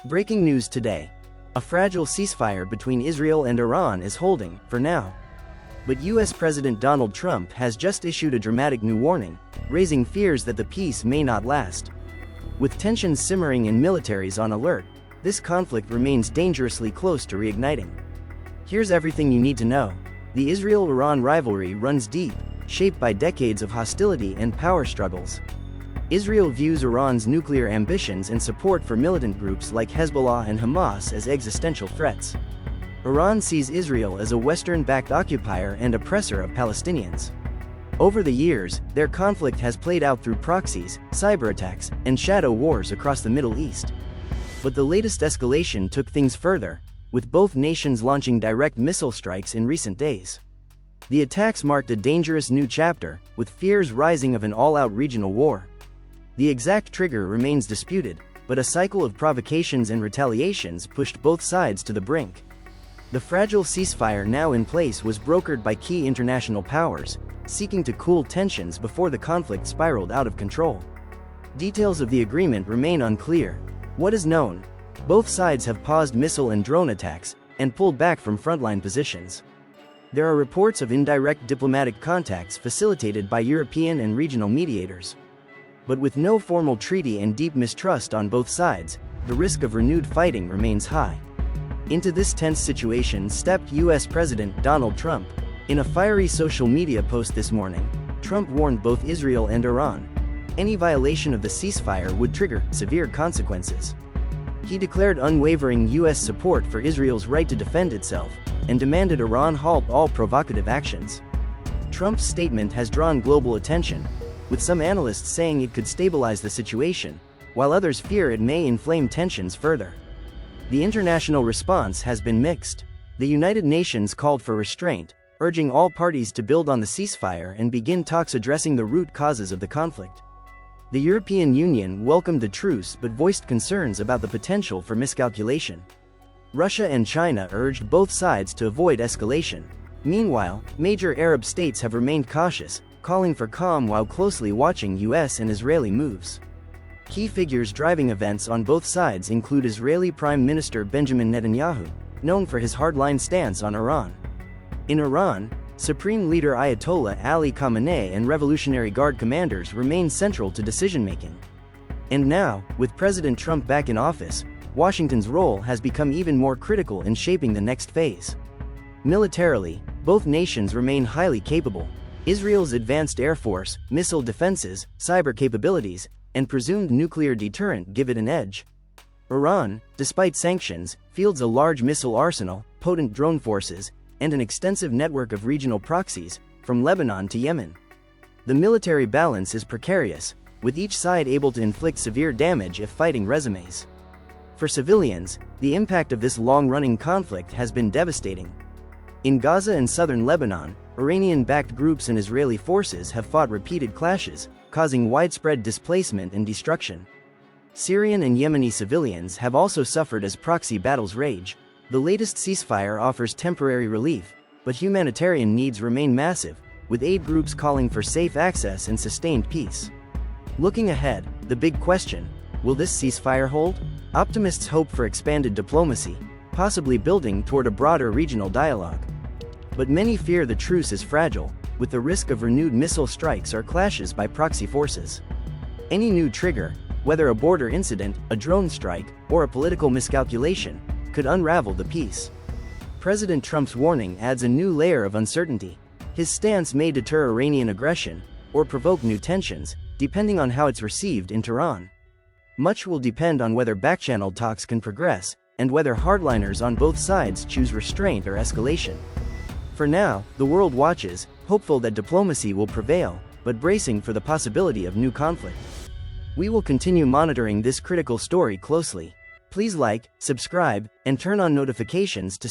Breaking news today. A fragile ceasefire between Israel and Iran is holding, for now. But US President Donald Trump has just issued a dramatic new warning, raising fears that the peace may not last. With tensions simmering and militaries on alert, this conflict remains dangerously close to reigniting. Here's everything you need to know. The Israel-Iran rivalry runs deep, shaped by decades of hostility and power struggles. Israel views Iran's nuclear ambitions and support for militant groups like Hezbollah and Hamas as existential threats. Iran sees Israel as a Western-backed occupier and oppressor of Palestinians. Over the years, their conflict has played out through proxies, cyberattacks, and shadow wars across the Middle East. But the latest escalation took things further, with both nations launching direct missile strikes in recent days. The attacks marked a dangerous new chapter, with fears rising of an all-out regional war. The exact trigger remains disputed, but a cycle of provocations and retaliations pushed both sides to the brink. The fragile ceasefire now in place was brokered by key international powers, seeking to cool tensions before the conflict spiraled out of control. Details of the agreement remain unclear. What is known? Both sides have paused missile and drone attacks, and pulled back from frontline positions. There are reports of indirect diplomatic contacts facilitated by European and regional mediators. But with no formal treaty and deep mistrust on both sides, the risk of renewed fighting remains high. Into this tense situation stepped US President Donald Trump. In a fiery social media post this morning, Trump warned both Israel and Iran. Any violation of the ceasefire would trigger severe consequences. He declared unwavering US support for Israel's right to defend itself, and demanded Iran halt all provocative actions. Trump's statement has drawn global attention, with some analysts saying it could stabilize the situation, while others fear it may inflame tensions further. The international response has been mixed. The United Nations called for restraint, urging all parties to build on the ceasefire and begin talks addressing the root causes of the conflict. The European Union welcomed the truce but voiced concerns about the potential for miscalculation. Russia and China urged both sides to avoid escalation. Meanwhile, major Arab states have remained cautious, calling for calm while closely watching US and Israeli moves. Key figures driving events on both sides include Israeli Prime Minister Benjamin Netanyahu, known for his hardline stance on Iran. In Iran, Supreme Leader Ayatollah Ali Khamenei and Revolutionary Guard commanders remain central to decision-making. And now, with President Trump back in office, Washington's role has become even more critical in shaping the next phase. Militarily, both nations remain highly capable. Israel's advanced air force, missile defenses, cyber capabilities, and presumed nuclear deterrent give it an edge. Iran, despite sanctions, fields a large missile arsenal, potent drone forces, and an extensive network of regional proxies, from Lebanon to Yemen. The military balance is precarious, with each side able to inflict severe damage if fighting resumes. For civilians, the impact of this long-running conflict has been devastating. In Gaza and southern Lebanon, Iranian-backed groups and Israeli forces have fought repeated clashes, causing widespread displacement and destruction. Syrian and Yemeni civilians have also suffered as proxy battles rage. The latest ceasefire offers temporary relief, but humanitarian needs remain massive, with aid groups calling for safe access and sustained peace. Looking ahead, the big question: will this ceasefire hold? Optimists hope for expanded diplomacy, possibly building toward a broader regional dialogue. But many fear the truce is fragile, with the risk of renewed missile strikes or clashes by proxy forces. Any new trigger, whether a border incident, a drone strike, or a political miscalculation, could unravel the peace. President Trump's warning adds a new layer of uncertainty. His stance may deter Iranian aggression, or provoke new tensions, depending on how it's received in Tehran. Much will depend on whether back-channel talks can progress, and whether hardliners on both sides choose restraint or escalation. For now, the world watches, hopeful that diplomacy will prevail, but bracing for the possibility of new conflict. We will continue monitoring this critical story closely. Please like, subscribe, and turn on notifications to